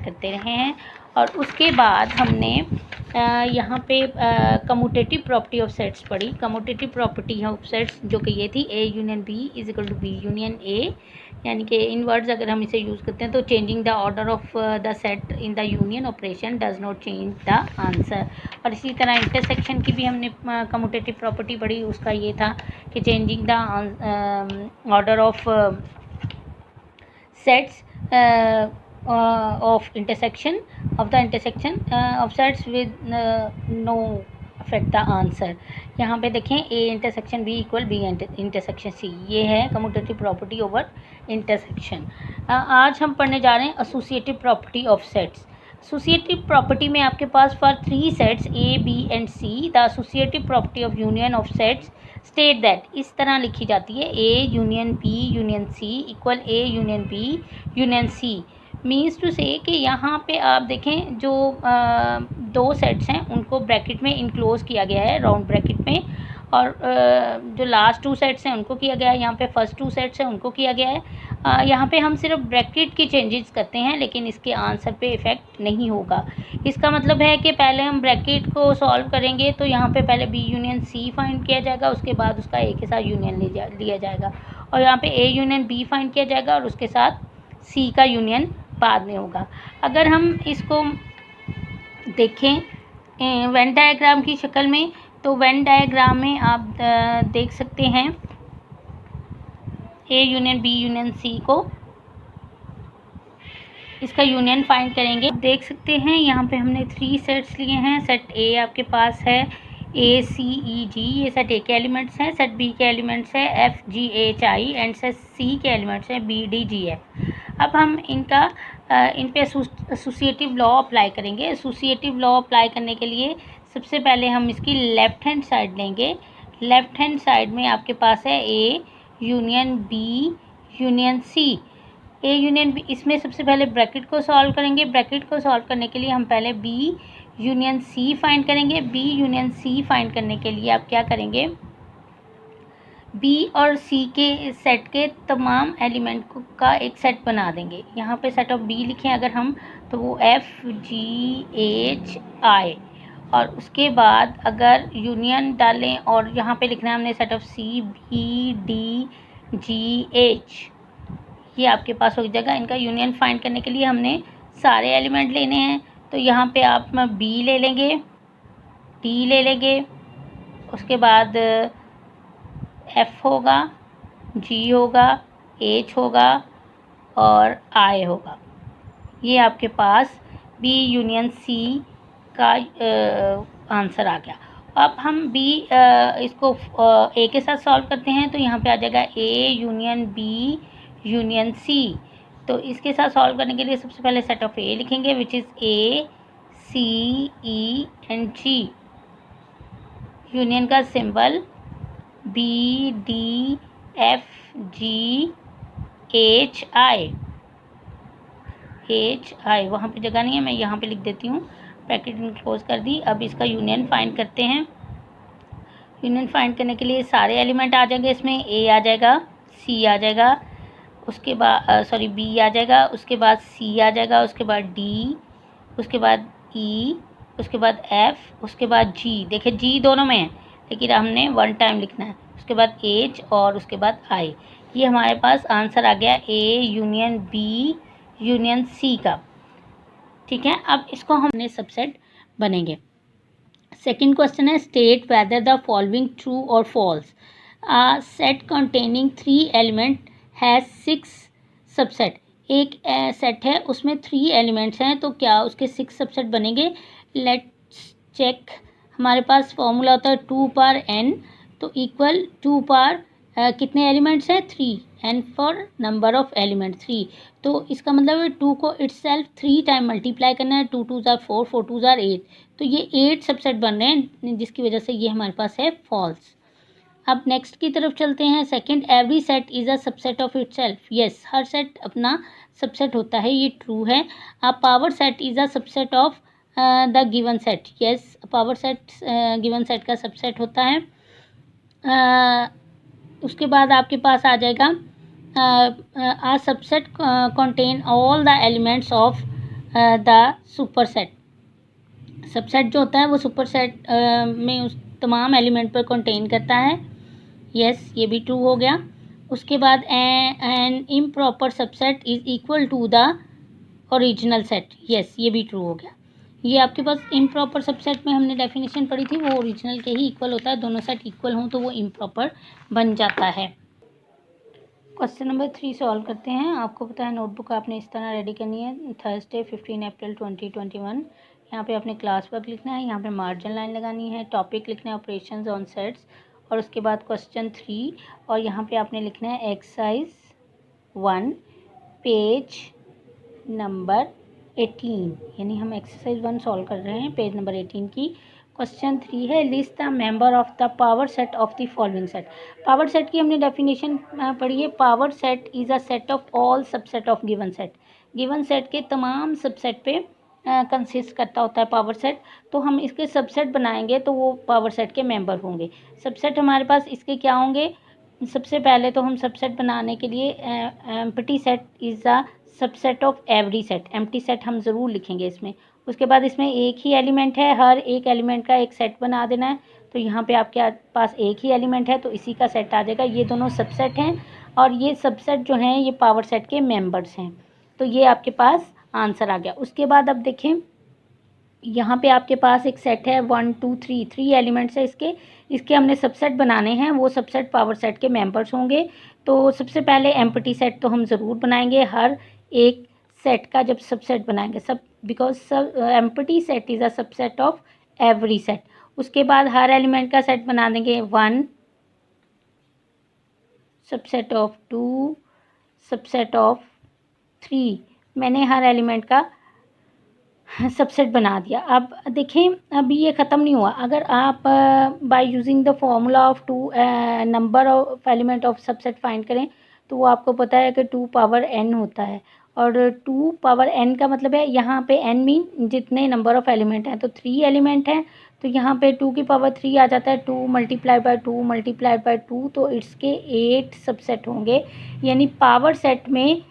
करते रहे हैं। और उसके बाद हमने यहाँ पे कम्यूटेटिव प्रॉपर्टी ऑफ सेट्स पढ़ी। कम्यूटेटिव प्रॉपर्टी ऑफ सेट्स जो कि ये थी A union B is equal to B union A, यानी कि इन वर्ड्स अगर हम इसे यूज़ करते हैं तो changing the order of the set in the union operation does not change the answer. और इसी तरह इंटरसेक्शन की भी हमने कम्यूटेटिव प्रॉपर्टी पढ़ी, उसका ये था कि changing the order of sets of intersection of sets with no affect the answer। यहाँ पे देखें A intersection B equal B intersection C, ये है कम्यूटेटिव प्रॉपर्टी ओवर इंटरसेक्शन। आज हम पढ़ने जा रहे हैं associative property of sets. Associative property में आपके पास for 3 sets A B and C the associative property of union of sets state that, इस तरह लिखी जाती है A union B union C equal A union B union C। Means to say कि यहाँ पे आप देखें जो 2 सेट्स हैं उनको ब्रैकेट में इनक्लोज किया गया है, राउंड ब्रैकेट में, और जो लास्ट 2 सेट्स हैं उनको किया गया है, यहाँ पे फर्स्ट 2 सेट्स हैं उनको किया गया है। यहाँ पे हम सिर्फ ब्रैकेट की चेंजेस करते हैं लेकिन इसके आंसर पे इफ़ेक्ट नहीं होगा। इसका मतलब है कि पहले हम ब्रैकेट को सॉल्व करेंगे तो यहाँ पे पहले B यूनियन C फाइंड किया जाएगा, उसके बाद उसका A के साथ यूनियन लिया जाएगा, और यहाँ पे A यूनियन B फाइंड किया जाएगा और उसके साथ C का यूनियन बाद में होगा। अगर हम इसको देखें वेन डायग्राम की शक्ल में, तो वेन डायग्राम में आप देख सकते हैं A union B union C को, इसका यूनियन फाइंड करेंगे। देख सकते हैं यहाँ पे हमने 3 सेट्स लिए हैं। सेट A आपके पास है A C E G, ये सेट A के एलिमेंट्स हैं। सेट B के एलिमेंट्स है F G H I and set C के एलिमेंट्स हैं B D G F। अब हम इन पे एसोसिएटिव लॉ अप्लाई करेंगे। एसोसिएटिव लॉ अप्लाई करने के लिए सबसे पहले हम इसकी लेफ़्ट हैंड साइड लेंगे। लेफ़्ट हैंड साइड में आपके पास है A union B union C। A union B, इसमें सबसे पहले ब्रैकेट को सॉल्व करेंगे। ब्रैकेट को सॉल्व करने के लिए हम पहले B यूनियन C फाइंड करेंगे। B यूनियन C फाइंड करने के लिए आप क्या करेंगे, B और C के सेट के तमाम एलिमेंट का एक सेट बना देंगे। यहाँ पे सेट ऑफ B लिखें अगर हम, तो वो F G H I, और उसके बाद अगर यूनियन डालें और यहाँ पे लिखना है हमने set of C B D G H, ये आपके पास हो जाएगा। इनका यूनियन फाइंड करने के लिए हमने सारे एलिमेंट लेने हैं, तो यहाँ पे आप B ले लेंगे, D ले लेंगे, उसके बाद F होगा, G होगा, H होगा और I होगा। ये आपके पास B यूनियन C का आंसर आ गया। अब हम B इसको A के साथ सॉल्व करते हैं, तो यहाँ पे आ जाएगा A union B union C। तो इसके साथ सॉल्व करने के लिए सबसे पहले सेट ऑफ A लिखेंगे which is A C E and G। Union का symbol B D F G H I वहाँ पे जगह नहीं है, मैं यहाँ पे लिख देती हूँ, ब्रैकेट क्लोज कर दी। अब इसका यूनियन फाइंड करते हैं। यूनियन फाइंड करने के लिए सारे एलिमेंट आ जाएंगे, इसमें A आ जाएगा, C आ जाएगा, उसके बाद B आ जाएगा, उसके बाद C आ जाएगा, उसके बाद D, उसके बाद E, उसके बाद F, उसके बाद G। देखिए G दोनों में है लेकिन हमने 1 टाइम लिखना है, उसके बाद H और उसके बाद I। ये हमारे पास आंसर आ गया A union B union C का। ठीक है, अब इसको हमने सबसेट बनेंगे। सेकंड क्वेश्चन है state whether the following true और false. Set containing 3 element has 6 subset. एक सेट है उसमें 3 एलिमेंट्स हैं, तो क्या उसके 6 सबसेट बनेंगे? Let's check. हमारे पास फॉर्मूला होता है 2 पावर n, तो इक्वल 2 पावर कितने एलिमेंट्स हैं 3, n for number of element 3। तो इसका मतलब है 2 को इटसेल्फ 3 टाइम मल्टीप्लाई करना है, 2 2 ज़ार 4, 4 2 ज़ार 8, तो ये 8 सबसेट बन रहे हैं, जिसकी वजह से ये हमारे पास है फॉल्स। अब नेक्स्ट की तरफ चलते हैं। Second, every set is a subset of itself. Yes, हर सेट अपना सबसेट होता है, ये ट्रू है। A power set is a subset of the given set. Yes, power set given set का सबसेट होता है। उसके बाद आपके पास आ जाएगा a subset contain all the elements of the superset. Subset जो होता है वो सुपरसेट में उस तमाम एलिमेंट पर कंटेन करता है। यस, ये भी ट्रू हो गया। उसके बाद an improper subset is equal to the original set. Yes, ये भी ट्रू हो गया। ये आपके पास इम्प्रॉपर सबसेट में हमने डेफिनेशन पढ़ी थी, वो ओरिजिनल के ही इक्वल होता है। दोनों सेट इक्वल हों तो वो इम्प्रॉपर बन जाता है। क्वेश्चन नंबर 3 सॉल्व करते हैं। आपको पता है नोटबुक आपने इस तरह रेडी करनी है। थर्सडे 15 अप्रैल 2021। यहाँ पे अपने क्लास वर्क लिखना है, यहाँ पे मार्जिन लाइन लगानी है, टॉपिक लिखना है ऑपरेशंस ऑन सेट्स, और उसके बाद क्वेश्चन 3, और यहाँ पे आपने लिखना है एक्सरसाइज 1 पेज नंबर 18। यानी हम एक्सरसाइज 1 सॉल्व कर रहे हैं पेज नंबर 18 की। क्वेश्चन 3 है list the member of the power set of the following set. Power set की हमने डेफिनेशन पढ़ी है। Power set is a set of all subset of given set. Given set के तमाम सबसेट पे consist करता होता है पावर सेट। तो हम इसके सबसेट बनाएंगे तो वो पावर सेट के मेंबर होंगे। सबसेट हमारे पास इसके क्या होंगे? सबसे पहले तो हम सबसेट बनाने के लिए empty set is a subset of every set. Empty set हम ज़रूर लिखेंगे इसमें। उसके बाद इसमें एक ही एलिमेंट है, हर एक एलिमेंट का एक सेट बना देना है। तो यहाँ पे आपके पास एक ही एलिमेंट है तो इसी का सेट आ जाएगा। ये दोनों सबसेट हैं और ये सबसेट जो हैं ये पावर सेट के मेंबर्स हैं। तो ये आपके पास आंसर आ गया। उसके बाद अब देखें, यहाँ पे आपके पास एक सेट है 1 2 3, 3 एलिमेंट्स है इसके हमने सबसेट बनाने हैं। वो सबसेट पावर सेट के मेंबर्स होंगे। तो सबसे पहले एम्प्टी सेट तो हम ज़रूर बनाएंगे। हर एक सेट का जब सबसेट बनाएंगे सब, बिकॉज सब empty set is a subset of every set. उसके बाद हर एलिमेंट का सेट बना देंगे 1 सबसेट ऑफ 2 सबसेट ऑफ 3। मैंने हर एलिमेंट का सबसेट बना दिया। अब देखें, अभी ये ख़त्म नहीं हुआ। अगर आप by using the formula of 2 number of element of subset find करें तो वो आपको पता है कि 2 पावर n होता है। और 2 पावर n का मतलब है यहाँ पे n मीन जितने नंबर ऑफ एलिमेंट हैं। तो 3 एलिमेंट हैं तो यहाँ पे 2 की पावर 3 आ जाता है। 2 मल्टीप्लाइड बाय 2 मल्टीप्लाइड बाय 2, तो इसके 8 सबसेट होंगे। यानी पावर सेट में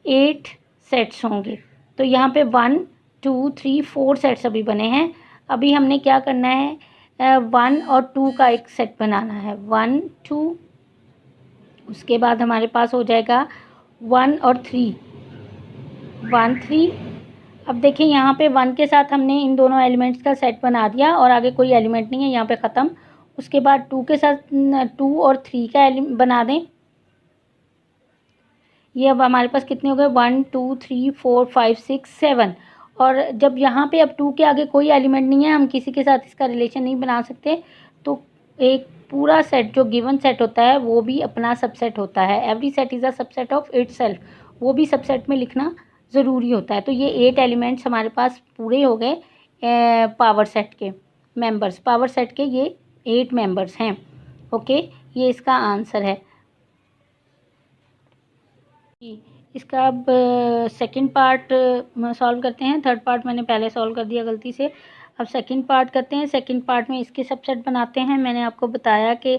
8 सेट्स होंगे। तो यहाँ पे 1 2 3 4 सेट्स अभी बने हैं। अभी हमने क्या करना है, 1 और 2 का एक सेट बनाना है, 1 2। उसके बाद हमारे पास हो जाएगा 1 और 3, 1 3। अब देखिए यहाँ पे 1 के साथ हमने इन दोनों एलिमेंट्स का सेट बना दिया और आगे कोई एलिमेंट नहीं है, यहाँ पे ख़त्म। उसके बाद 2 के साथ 2 और 3 का बना दें। ये अब हमारे पास कितने हो गए, 1 2 3 4 5 6 7। और जब यहाँ पे अब 2 के आगे कोई एलिमेंट नहीं है, हम किसी के साथ इसका रिलेशन नहीं बना सकते, तो एक पूरा सेट जो गिवन सेट होता है वो भी अपना सबसेट होता है। Every set is a subset of itself, वो भी सबसेट में लिखना ज़रूरी होता है। तो ये 8 एलिमेंट्स हमारे पास पूरे हो गए पावर सेट के मेंबर्स। पावर सेट के ये 8 मेंबर्स हैं। ओके, ये इसका आंसर है। इसका अब सेकंड पार्ट सॉल्व करते हैं। थर्ड पार्ट मैंने पहले सॉल्व कर दिया गलती से। अब सेकंड पार्ट करते हैं। सेकंड पार्ट में इसके सबसेट बनाते हैं। मैंने आपको बताया कि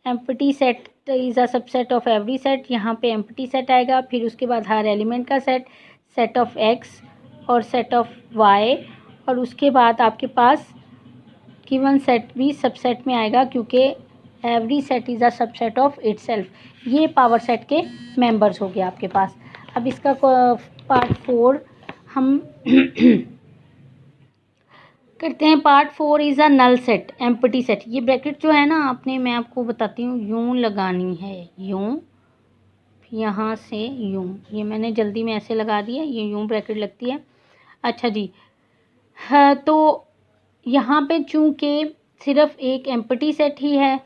empty set is a subset of every set. यहाँ पे एम्प्टी सेट आएगा, फिर उसके बाद हर एलिमेंट का सेट, सेट ऑफ एक्स और सेट ऑफ वाई, और उसके बाद आपके पास गिवन सेट भी सबसेट में आएगा क्योंकि every set is a subset of itself. ये पावर सेट के मेंबर्स हो गए आपके पास। अब इसका पार्ट 4 हम करते हैं। Part 4 is a null set, empty set. ये ब्रैकेट जो है ना आपने, मैं आपको बताती हूँ, यूँ लगानी है, यूँ, यहाँ से यूँ। ये मैंने जल्दी में ऐसे लगा दिया, ये यूँ ब्रैकेट लगती है। अच्छा जी, हाँ, तो यहाँ पे चूँकि सिर्फ एक एम्प्टी सेट ही है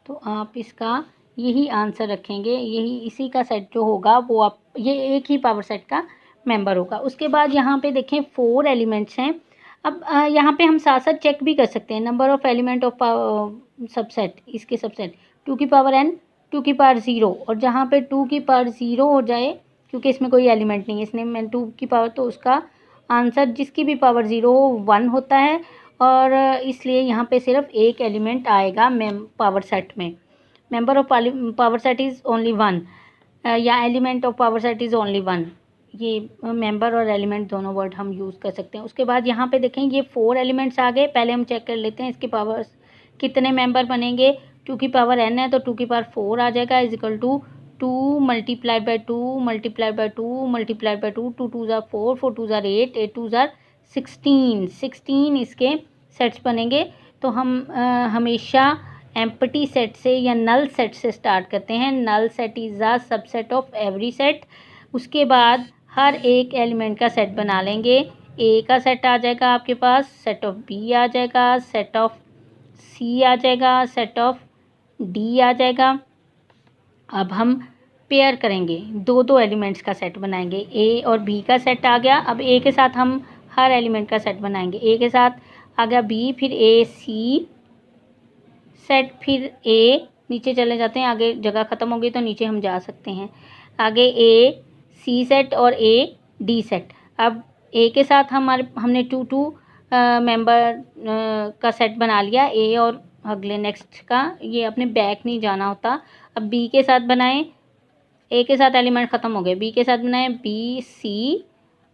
तो आप इसका यही आंसर रखेंगे। यही इसी का सेट जो होगा वो आप, ये एक ही पावर सेट का मेंबर होगा। उसके बाद यहाँ पे देखें 4 एलिमेंट्स हैं। अब यहाँ पे हम साथ साथ चेक भी कर सकते हैं number of element of subset. इसके सबसेट 2 की पावर n, 2 की पावर 0, और जहाँ पे 2 की पावर 0 हो जाए, क्योंकि इसमें कोई एलिमेंट नहीं है, इसने मैं 2 की पावर, तो उसका आंसर जिसकी भी पावर 0 हो 1 होता है। और इसलिए यहाँ पे सिर्फ एक एलिमेंट आएगा पावर सेट में। Member of power set is only 1, या element of power set is only 1। ये मेंबर और एलिमेंट दोनों वर्ड हम यूज़ कर सकते हैं। उसके बाद यहाँ पे देखें ये 4 एलिमेंट्स आ गए। पहले हम चेक कर लेते हैं इसके पावर्स कितने मेंबर बनेंगे। 2 की पावर n है तो 2 की पावर 4 आ जाएगा is equal to 2 multiplied by 2 multiplied by 2 multiplied by 2, 2 2 ज़ा 4, 4 2 ज़ा 8, 8 2 ज़ा 16 इसके सेट्स बनेंगे। तो हम हमेशा एम्प्टी सेट से या नल सेट से स्टार्ट करते हैं। Null set is a subset of every set. उसके बाद हर एक एलिमेंट का सेट बना लेंगे। ए का सेट आ जाएगा आपके पास, सेट ऑफ बी आ जाएगा, सेट ऑफ सी आ जाएगा, सेट ऑफ डी आ जाएगा। अब हम पेयर करेंगे, दो दो एलिमेंट्स का सेट बनाएंगे। ए और बी का सेट आ गया। अब ए के साथ हम हर एलिमेंट का सेट बनाएंगे। ए के साथ आ गया बी, फिर ए सी सेट, फिर ए, नीचे चले जाते हैं, आगे जगह ख़त्म हो गई तो नीचे हम जा सकते हैं। आगे ए सी सेट और ए डी सेट। अब ए के साथ हमने 2 2 मेंबर का सेट बना लिया, ए और अगले नेक्स्ट का, ये अपने बैक नहीं जाना होता। अब बी के साथ बनाएं, ए के साथ एलिमेंट ख़त्म हो गए, बी के साथ बनाएं बी सी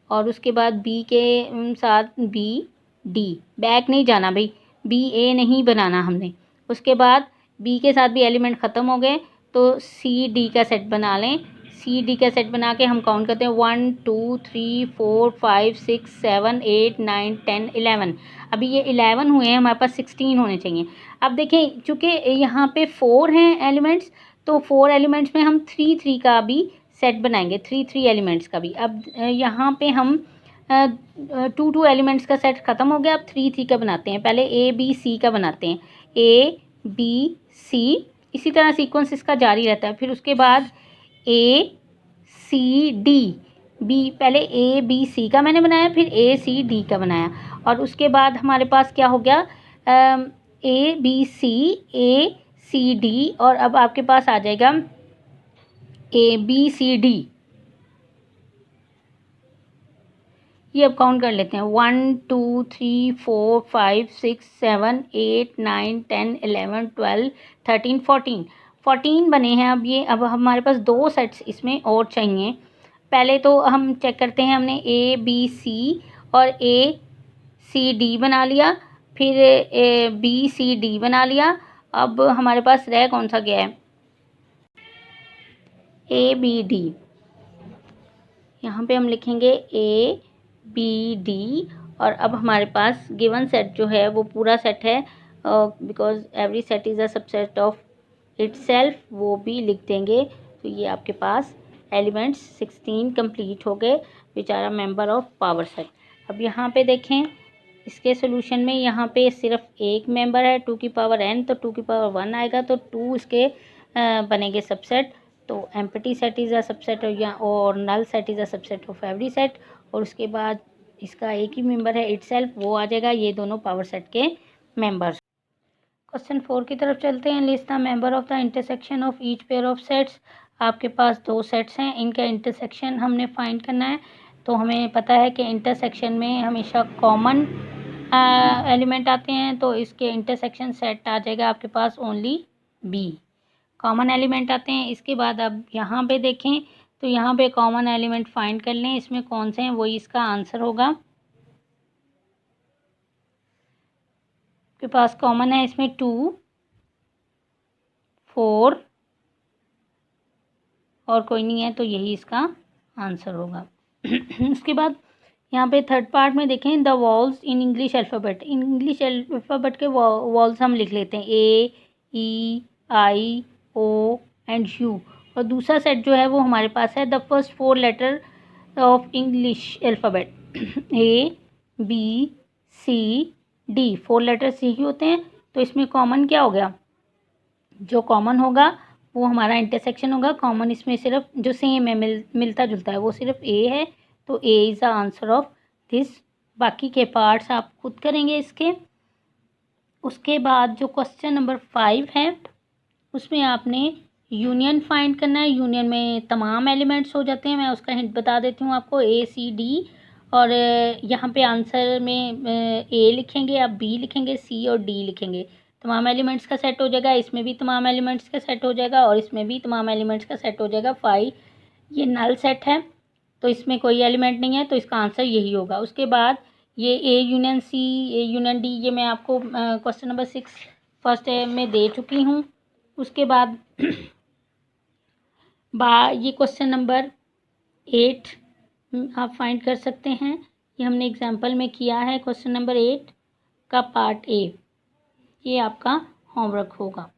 और उसके बाद बी के साथ बी डी, बैक नहीं जाना भाई, बी ए नहीं बनाना हमने। उसके बाद बी के साथ भी एलिमेंट ख़त्म हो गए तो सी डी का सेट बना लें। सी डी का सेट बना के हम काउंट करते हैं 1 2 3 4 5 6 7 8 9 10 11। अभी ये 11 हुए हैं, हमारे पास 16 होने चाहिए। अब देखें चूँकि यहाँ पे 4 हैं एलिमेंट्स तो 4 एलिमेंट्स में हम 3 3 का भी सेट बनाएंगे, 3 3 एलिमेंट्स का भी। अब यहाँ पे हम 2 2 एलिमेंट्स का सेट ख़त्म हो गया, अब 3 3 का बनाते हैं। पहले ए बी सी का बनाते हैं, ए बी सी, इसी तरह सीक्वेंस इसका जारी रहता है। फिर उसके बाद ए सी डी, बी, पहले ए बी सी का मैंने बनाया, फिर ए सी डी का बनाया, और उसके बाद हमारे पास क्या हो गया, ए बी सी ए सी डी, और अब आपके पास आ जाएगा ए बी सी डी। ये अब काउंट कर लेते हैं 1 2 3 4 5 6 7 8 9 10 11 12 13 14 बने हैं। अब हमारे पास 2 सेट्स इसमें और चाहिए। पहले तो हम चेक करते हैं, हमने ए बी सी और ए सी डी बना लिया, फिर बी सी डी बना लिया। अब हमारे पास रह कौन सा गया है, ए बी डी। यहाँ पे हम लिखेंगे ए बी डी, और अब हमारे पास गिवन सेट जो है वो पूरा सेट है, because every set is a subset of itself, वो भी लिख देंगे। तो ये आपके पास एलिमेंट्स 16 कंप्लीट हो गए which are a member of power set. अब यहाँ पे देखें इसके सोल्यूशन में, यहाँ पे सिर्फ एक मेंबर है 2 की पावर n, तो 2 की पावर 1 आएगा, तो 2 इसके बनेंगे सबसेट। तो empty set is a subset और null set is a subset of every set, और उसके बाद इसका एक ही मेंबर है इटसेल्फ, वो आ जाएगा। ये दोनों पावर सेट के मेंबर्स। क्वेश्चन 4 की तरफ चलते हैं। List the member of the intersection of each pair of sets. आपके पास 2 सेट्स हैं, इनका इंटरसेक्शन हमने फाइंड करना है। तो हमें पता है कि इंटरसेक्शन में हमेशा कॉमन एलिमेंट आते हैं, तो इसके इंटरसेक्शन सेट आ जाएगा आपके पास ओनली बी, कॉमन एलिमेंट आते हैं। इसके बाद अब यहाँ पे देखें तो यहाँ पे कॉमन एलिमेंट फाइंड कर लें, इसमें कौन से हैं वही इसका आंसर होगा। आपके पास कॉमन है इसमें 2 4 और कोई नहीं है, तो यही इसका आंसर होगा। उसके बाद यहाँ पे थर्ड पार्ट में देखें the walls in English alphabet. English alphabet के वॉल्स हम लिख लेते हैं ए ई आई ओ एंड यू, और दूसरा सेट जो है वो हमारे पास है the first 4 letter of English alphabet A B C D, 4 letters यही होते हैं। तो इसमें कॉमन क्या हो गया, जो कॉमन होगा वो हमारा इंटरसेक्शन होगा। कॉमन इसमें सिर्फ जो सेम है, मिलता जुलता है, वो सिर्फ ए है, तो A is the answer of this. बाकी के पार्ट्स आप खुद करेंगे इसके। उसके बाद जो क्वेश्चन नंबर 5 है उसमें आपने यूनियन फाइंड करना है। यूनियन में तमाम एलिमेंट्स हो जाते हैं, मैं उसका हिंट बता देती हूँ आपको, ए सी डी, और यहाँ पे आंसर में ए लिखेंगे, आप बी लिखेंगे, सी और डी लिखेंगे, तमाम एलिमेंट्स का सेट हो जाएगा। इसमें भी तमाम एलिमेंट्स का सेट हो जाएगा और इसमें भी तमाम एलिमेंट्स का सेट हो जाएगा। 5 ये नल सेट है, तो इसमें कोई एलिमेंट नहीं है, तो इसका आंसर यही होगा। उसके बाद ये A union C, A union D, ये मैं आपको क्वेश्चन नंबर 6 फर्स्ट में दे चुकी हूँ। उसके बाद ये क्वेश्चन नंबर 8 आप फाइंड कर सकते हैं। ये हमने एग्जाम्पल में किया है। क्वेश्चन नंबर 8 का पार्ट ए, ये आपका होमवर्क होगा।